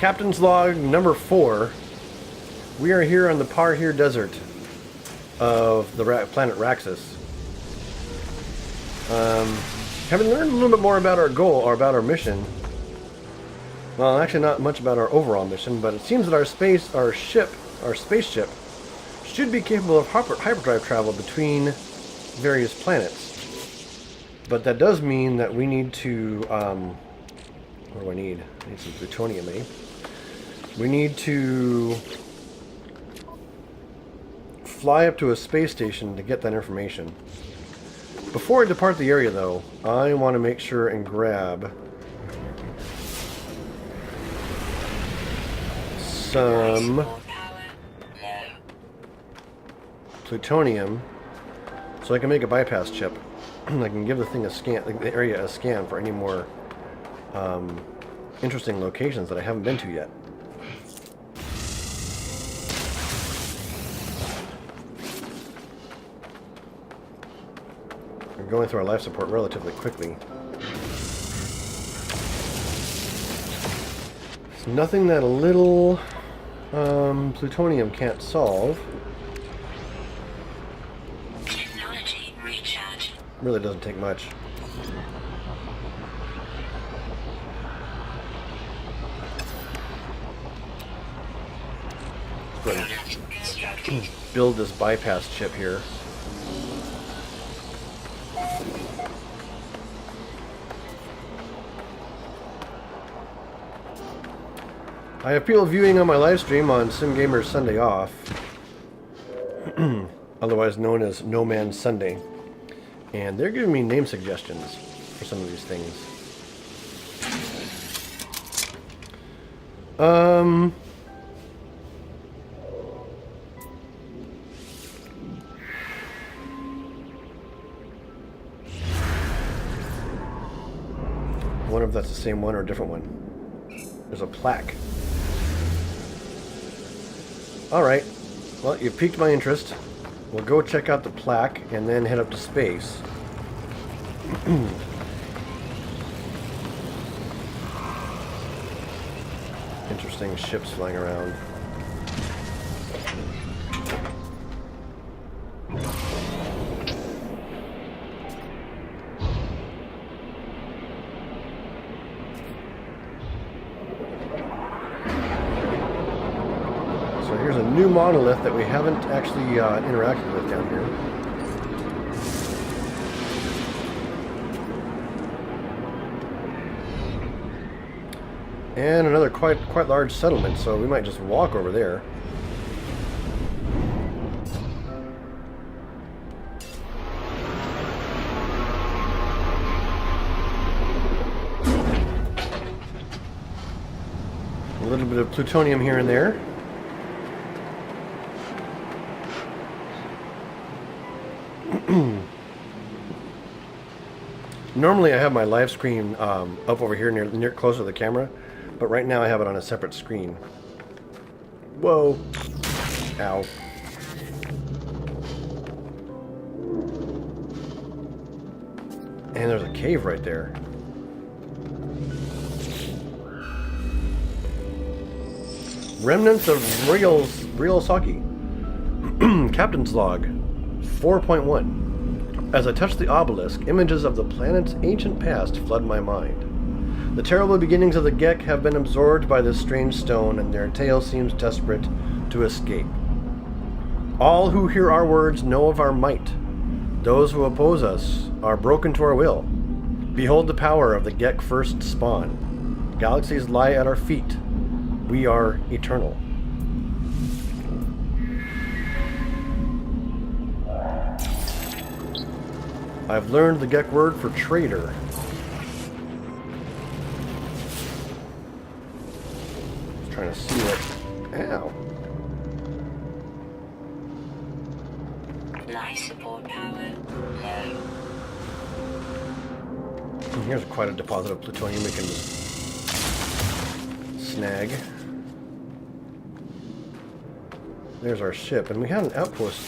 Captain's log number 4. We are here on the Parhir Desert of the planet Raxus. Having learned a little bit more about our goal, or about our mission. Well, actually not much about our overall mission, but it seems that our spaceship, should be capable of hyperdrive travel between various planets. But that does mean that we need to, what do I need? I need some plutonium, eh? We need to fly up to a space station to get that information. Before I depart the area, though, I want to make sure and grab some plutonium so I can make a bypass chip. I can give the thing a scan, the area a scan for any more interesting locations that I haven't been to yet. We're going through our life support relatively quickly. It's nothing that a little plutonium can't solve. Technology recharge. Really doesn't take much. Go ahead and build this bypass chip here. I have people viewing on my live stream on SimGamer's Sunday Off, otherwise known as No Man's Sunday, and they're giving me name suggestions for some of these things. I wonder if that's the same one or a different one. There's a plaque. Alright, well, you piqued my interest. We'll go check out the plaque and then head up to space. Interesting ships flying around. Here's a new monolith that we haven't actually interacted with down here. And another quite large settlement, so we might just walk over there. A little bit of plutonium here and there. Normally I have my live screen up over here near closer to the camera, but right now I have it on a separate screen. Whoa. Ow. And there's a cave right there. Remnants of real sake. Captain's log 4.1. As I touch the obelisk, images of the planet's ancient past flood my mind. The terrible beginnings of the Gek have been absorbed by this strange stone, and their tale seems desperate to escape. All who hear our words know of our might. Those who oppose us are broken to our will. Behold the power of the Gek first spawn. Galaxies lie at our feet. We are eternal. I've learned the Gek word for traitor. Just trying to see what... Ow. Life support power low. Here's quite a deposit of plutonium we can just snag. There's our ship, and we had an outpost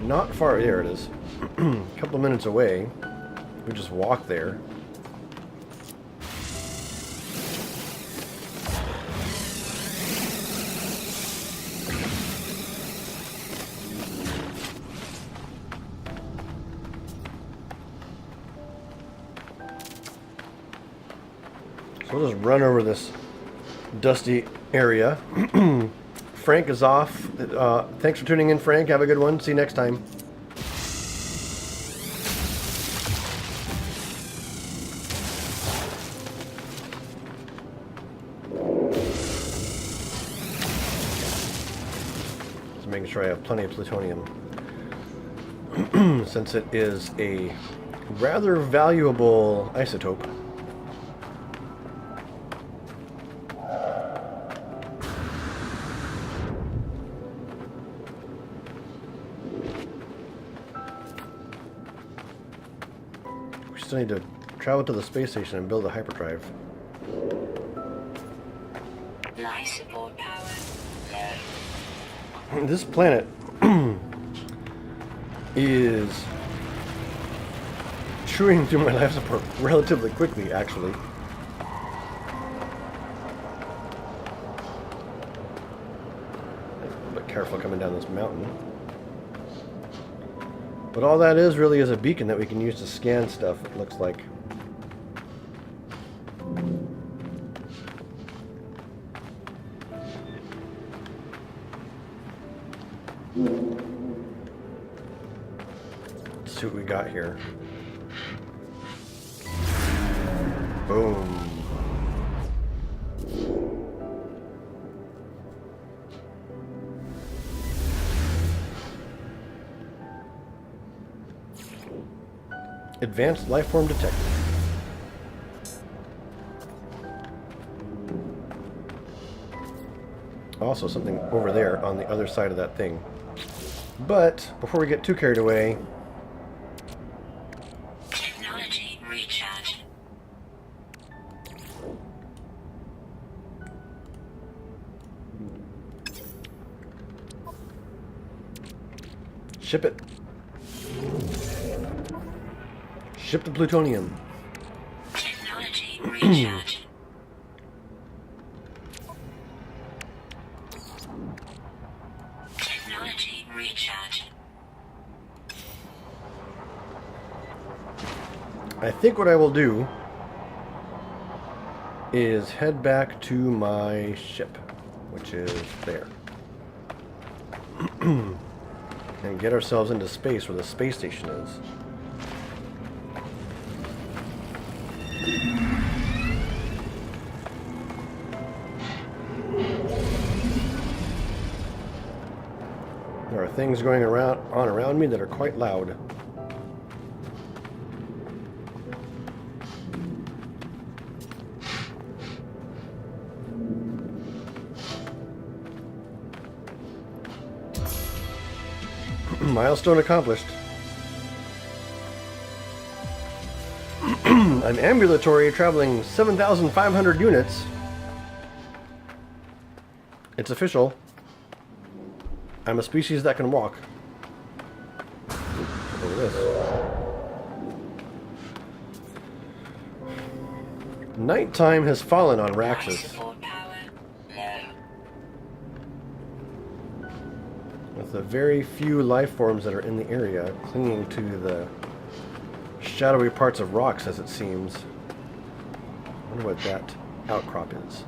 not far. There it is. A couple of minutes away. We just walk there. So we'll just run over this dusty area. Frank is off. Thanks for tuning in, Frank. Have a good one. See you next time. Just making sure I have plenty of plutonium. Since it is a rather valuable isotope. We still need to travel to the space station and build a hyperdrive. Life support power low. This planet is chewing through my life support relatively quickly, actually. But careful coming down this mountain. But all that is really is a beacon that we can use to scan stuff, it looks like. Let's see what we got here. Boom. Advanced life form detected. Also something over there on the other side of that thing. But before we get too carried away, Technology recharge. ship it. Ship the plutonium. Technology recharge. Technology recharge. I think what I will do is head back to my ship, which is there. And get ourselves into space where the space station is. There are things going around me that are quite loud. Milestone accomplished. I'm ambulatory, traveling 7,500 units. It's official. I'm a species that can walk. Look at this. Nighttime has fallen on Life Raxus, support power low. with the very few life forms that are in the area clinging to the shadowy parts of rocks, as it seems. I wonder what that outcrop is.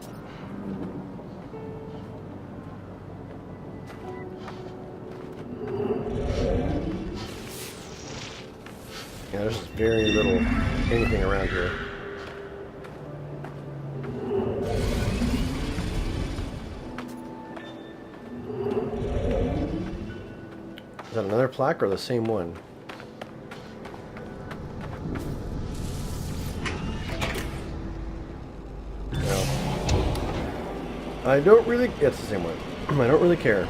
Yeah, there's just very little anything around here. Is that another plaque or the same one? No. I don't really... It's the same one. I don't really care.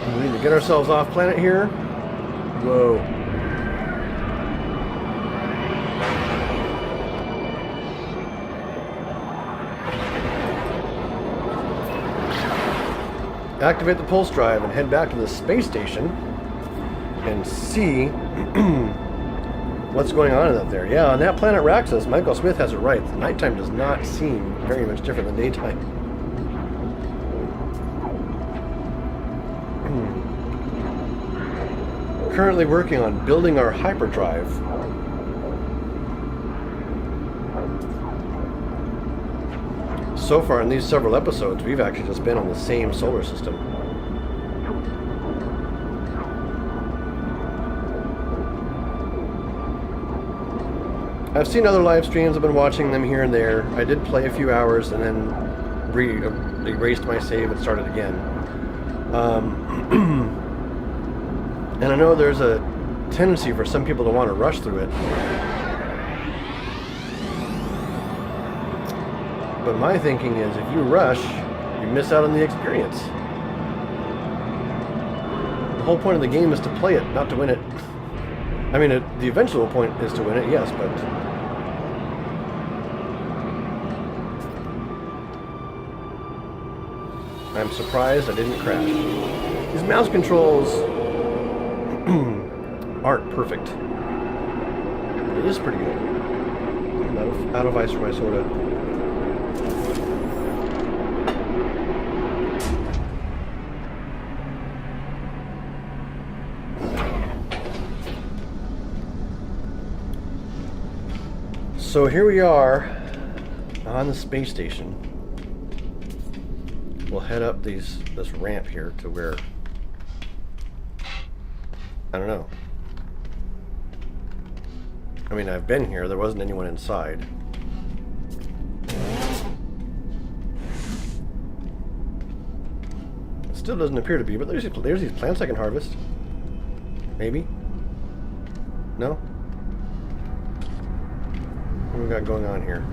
We need to get ourselves off planet here. Whoa. Activate the pulse drive and head back to the space station and see what's going on up there. Yeah, on that planet Raxus, Michael Smith has it right. The nighttime does not seem very much different than daytime. currently working on building our hyperdrive. So far in these several episodes, we've actually just been on the same solar system. I've seen other live streams, I've been watching them here and there. I did play a few hours and then erased my save and started again. And I know there's a tendency for some people to want to rush through it. But my thinking is, if you rush, you miss out on the experience. The whole point of the game is to play it, not to win it. I mean, the eventual point is to win it, yes, but... I'm surprised I didn't crash. These mouse controls aren't perfect. But it is pretty good. Out of ice for my soda. So here we are on the space station. We'll head up this ramp here to where, I don't know. I mean, I've been here. There wasn't anyone inside. It still doesn't appear to be, but there's these plants I can harvest. Maybe? No? What do we got going on here?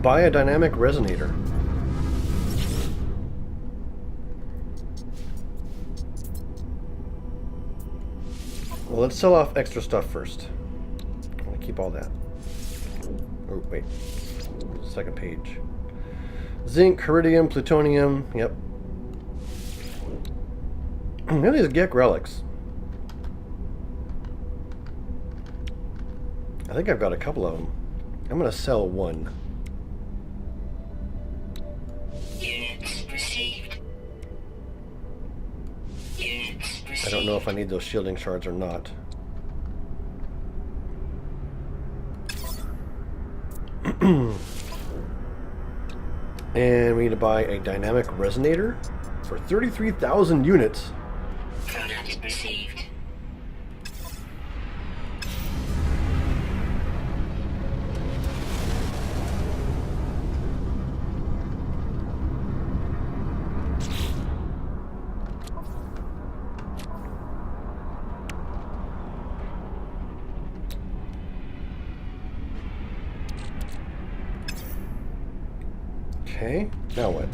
Buy a dynamic resonator. Well, let's sell off extra stuff first. I'm gonna keep all that. Oh, wait. Second page. Zinc, iridium, plutonium. Yep. Look at these Gek relics. I think I've got a couple of them. I'm gonna sell one. Units received. Units received. I don't know if I need those shielding shards or not. And we need to buy a dynamic resonator for 33,000 units. Product received. Okay, now what?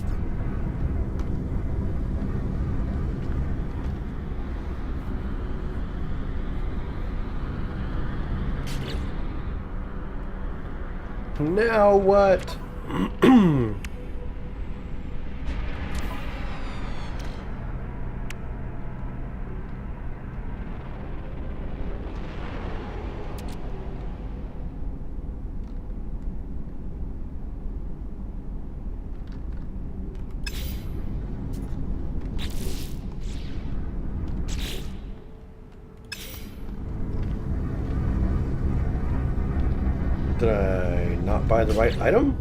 Now what? Did I not buy the right item?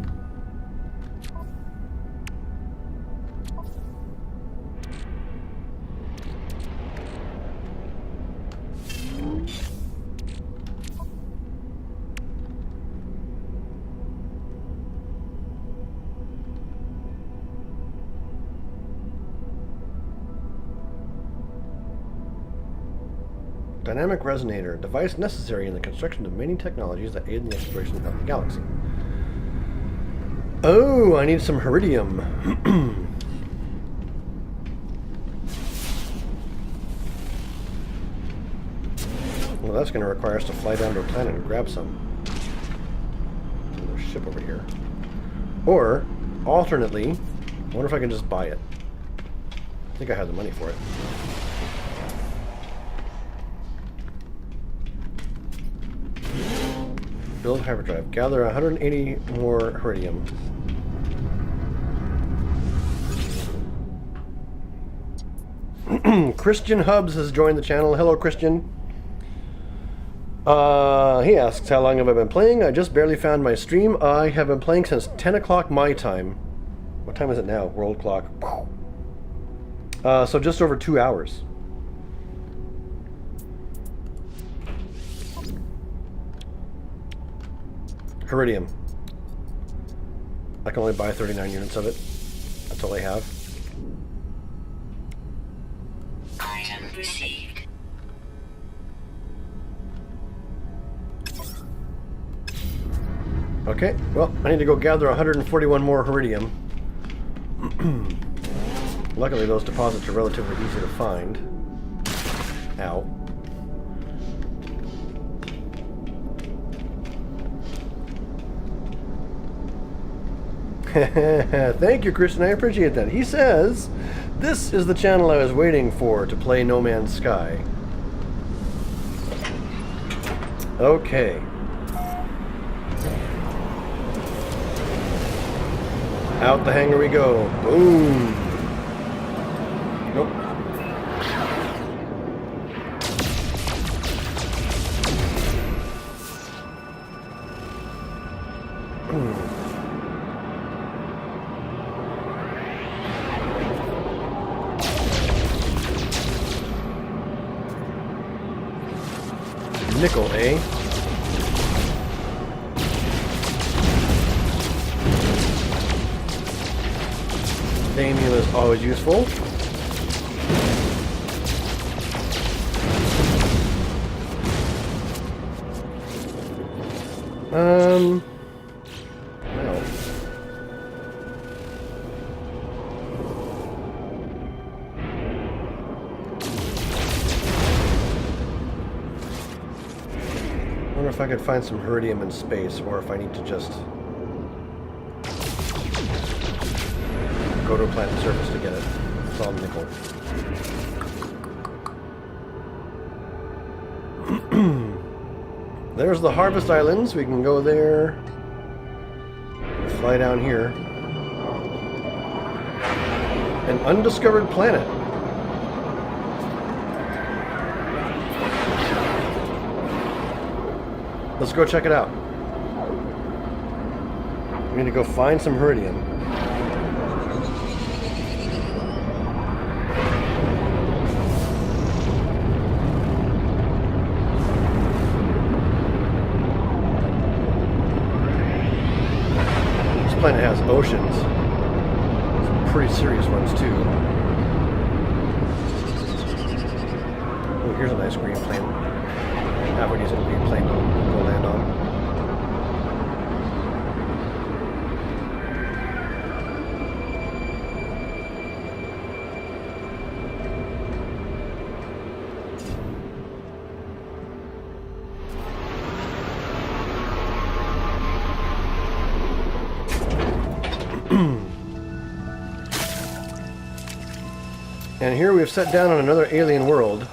Dynamic resonator, device necessary in the construction of many technologies that aid in the exploration of the galaxy. Oh, I need some iridium. Well, that's going to require us to fly down to a planet and grab some. There's a ship over here. Or, alternately, I wonder if I can just buy it. I think I have the money for it. Build hyperdrive. Gather 180 more Iridium. Christian Hubs has joined the channel. Hello, Christian. He asks, how long have I been playing? I just barely found my stream. I have been playing since 10 o'clock my time. What time is it now? World clock. So just over 2 hours. Iridium. I can only buy 39 units of it. That's all I have. Item received. Okay, well, I need to go gather 141 more Iridium. Luckily, those deposits are relatively easy to find. Ow. Thank you, Christian. I appreciate that. He says, this is the channel I was waiting for to play No Man's Sky. Okay. Out the hangar we go. Boom. Nope. Nickel, eh? Thamium is always useful. Well. I wonder if I could find some Iridium in space, or if I need to just go to a planet's surface to get it. It's all nickel. There's the Harvest Islands. We can go there. Fly down here. An undiscovered planet. Let's go check it out. We need to go find some Iridium. This planet has oceans. Some pretty serious ones too. Oh, here's a nice green plane. Halfway decent green plane to go land on. And here we've set down on another alien world.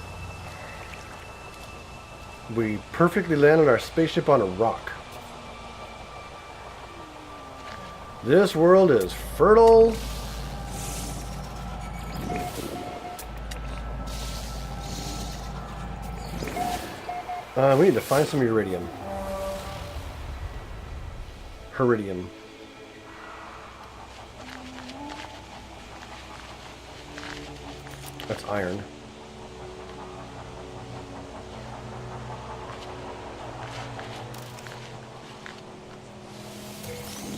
We perfectly landed our spaceship on a rock. This world is fertile. We need to find some Iridium. Iridium. That's iron.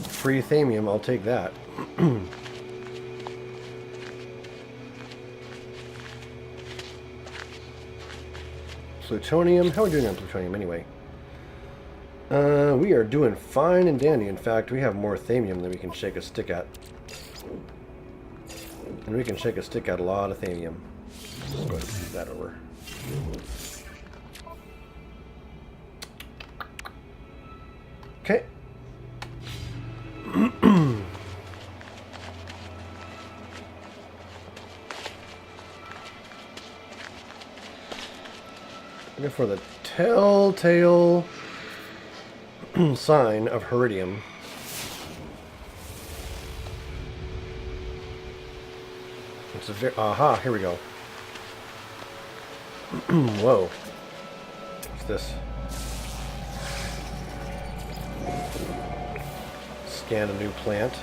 Free Thamium, I'll take that. Plutonium, how are we doing on plutonium anyway? We are doing fine and dandy. In fact, we have more Thamium than we can shake a stick at. And we can shake a stick at a lot of Thamium. Let's go ahead and move that over. Okay. Looking for the telltale sign of Heridium. It's a very... Aha, here we go. Whoa. What's this? Scan a new plant.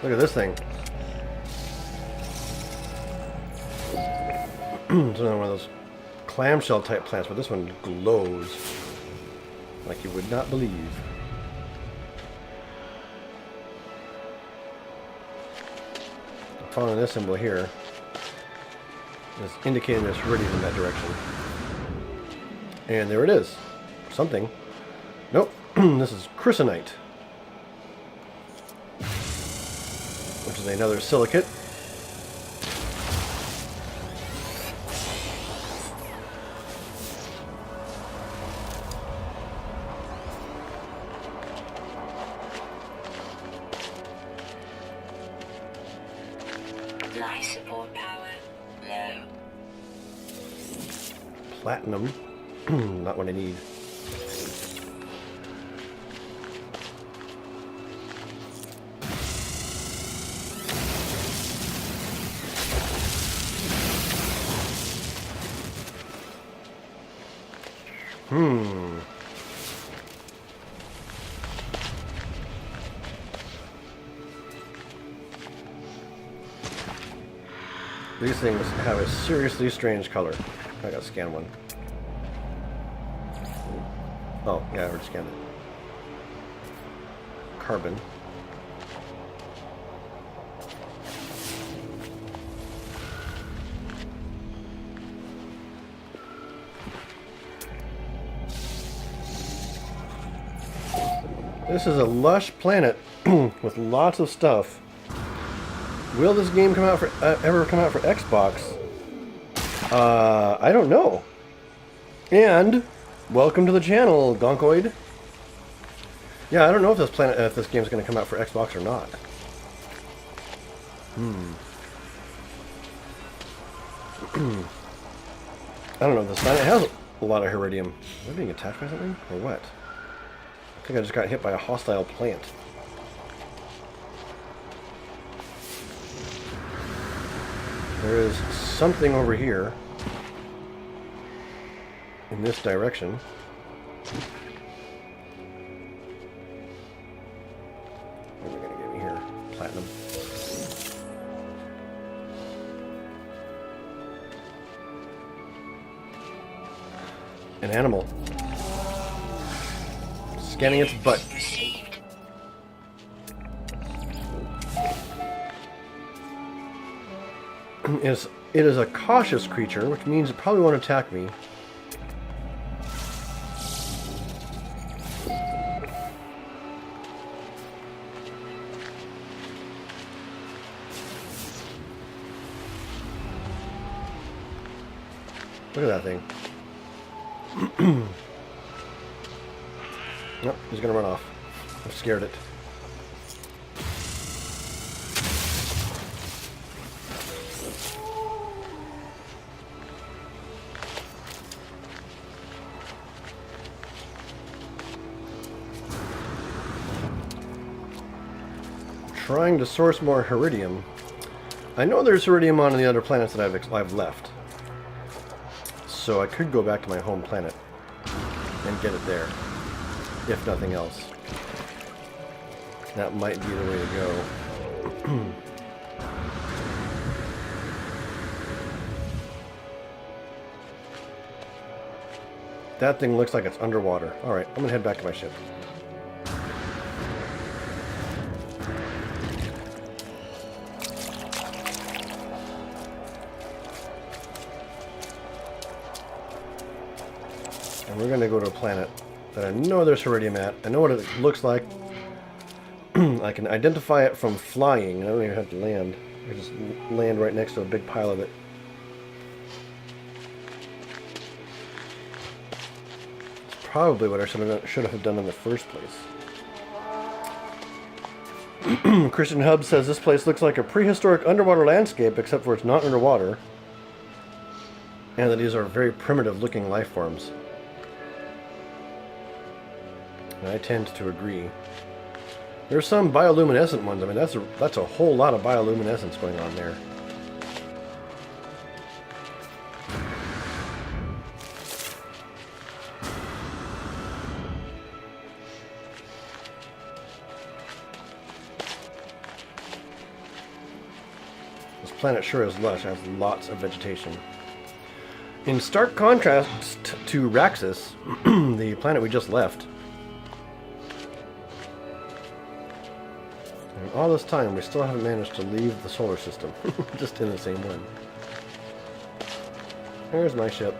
Look at this thing. It's another one of those clamshell type plants, but this one glows like you would not believe. Following this symbol here is indicating there's Heridium in that direction. And there it is. Something. Nope. This is Chrysonite, which is another silicate. Life support power low. Platinum. Not what I need. These things have a seriously strange color. I gotta scan one. Oh, yeah, I already scanned it. Carbon. This is a lush planet with lots of stuff. Will this game come out for ever come out for Xbox? I don't know. And welcome to the channel, Gonkoid. Yeah, I don't know if this game's going to come out for Xbox or not. I don't know. This planet has a lot of Heridium. Am I being attacked by something or what? I think I just got hit by a hostile plant. There is something over here in this direction. What are we going to give me here? Platinum. An animal. Scanning its butt. It is a cautious creature, which means it probably won't attack me. Look at that thing. Nope, he's gonna run off. I've scared it. Trying to source more Heridium. I know there's Heridium on the other planets that I've left. So I could go back to my home planet and get it there, if nothing else. That might be the way to go. That thing looks like it's underwater. Alright, I'm gonna head back to my ship. And we're going to go to a planet that I know there's Heridium at. I know what it looks like. I can identify it from flying. I don't even have to land. I just land right next to a big pile of it. It's probably what I should have done in the first place. Christian Hub says this place looks like a prehistoric underwater landscape, except for it's not underwater. And that these are very primitive looking life forms. And I tend to agree. There's some bioluminescent ones. I mean, that's a whole lot of bioluminescence going on there. This planet sure is lush. It has lots of vegetation. In stark contrast to Raxus, the planet we just left. And all this time, we still haven't managed to leave the solar system. Just in the same one. There's my ship.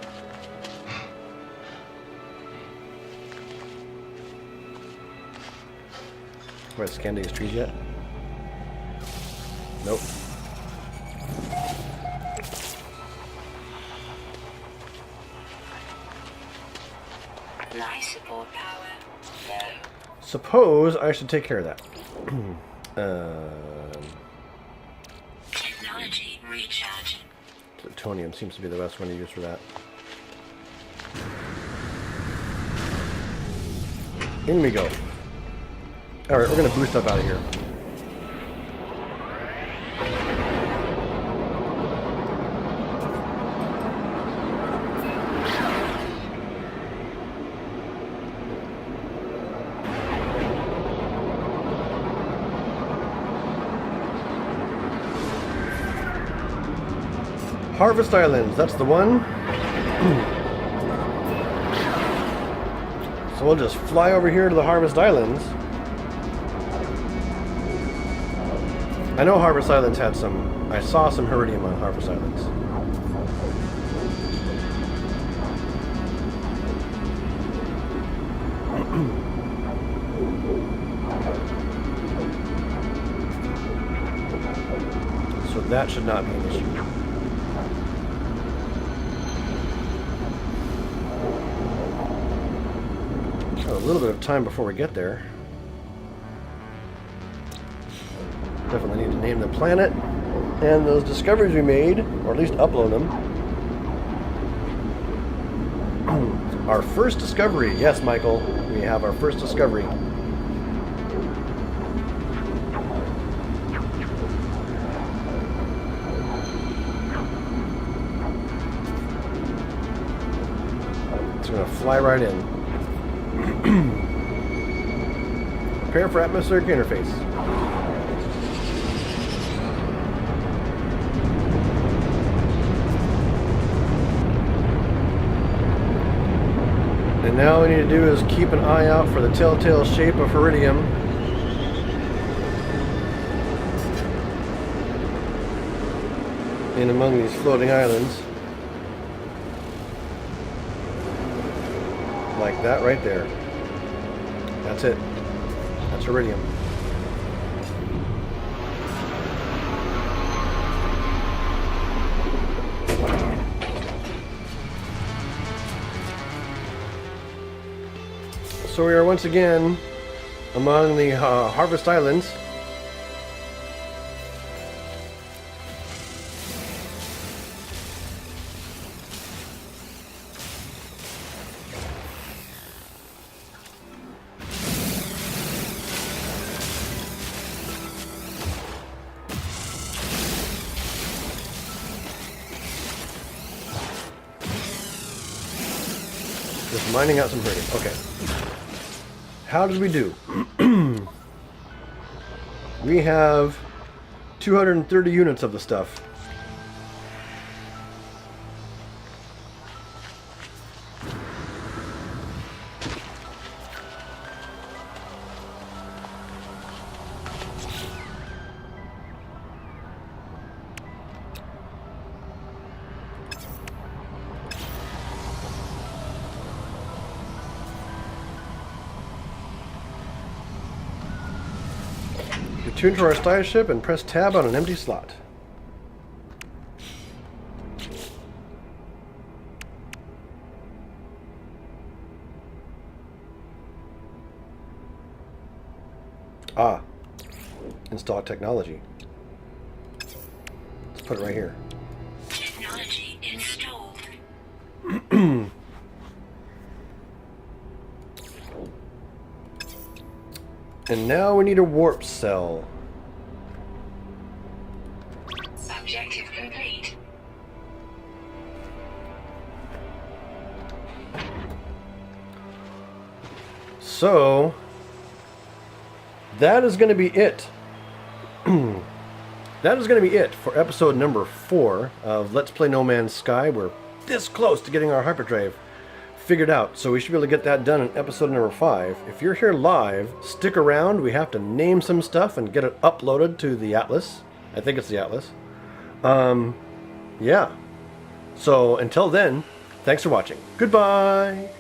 Have I scanned these trees yet? Nope. Life support power low. Suppose I should take care of that. Technology recharging. Plutonium seems to be the best one to use for that. In we go. Alright, we're going to boost up out of here. Harvest Islands, that's the one. So we'll just fly over here to the Harvest Islands. I know Harvest Islands had some... I saw some Iridium on Harvest Islands. So that should not be an issue. A little bit of time before we get there. Definitely need to name the planet and those discoveries we made, or at least upload them. Our first discovery. Yes, Michael, we have our first discovery. It's going to fly right in. Prepare for atmospheric interface. And now all we need to do is keep an eye out for the telltale shape of Iridium. In among these floating islands. Like that right there. That's it. That's Iridium. So we are once again among the Harvest Islands. Just mining out some Iridium. Okay. How did we do? We have 230 units of the stuff. Return to our starship and press tab on an empty slot. Ah. Install technology. Let's put it right here. Technology installed. And now we need a warp cell. Objective complete. So, that is going to be it. That is going to be it for episode number 4 of Let's Play No Man's Sky. We're this close to getting our hyperdrive figured out, so we should be able to get that done in episode number 5. If you're here live, stick around. We have to name some stuff and get it uploaded to the Atlas. I think it's the Atlas. Yeah. So until then, thanks for watching. Goodbye.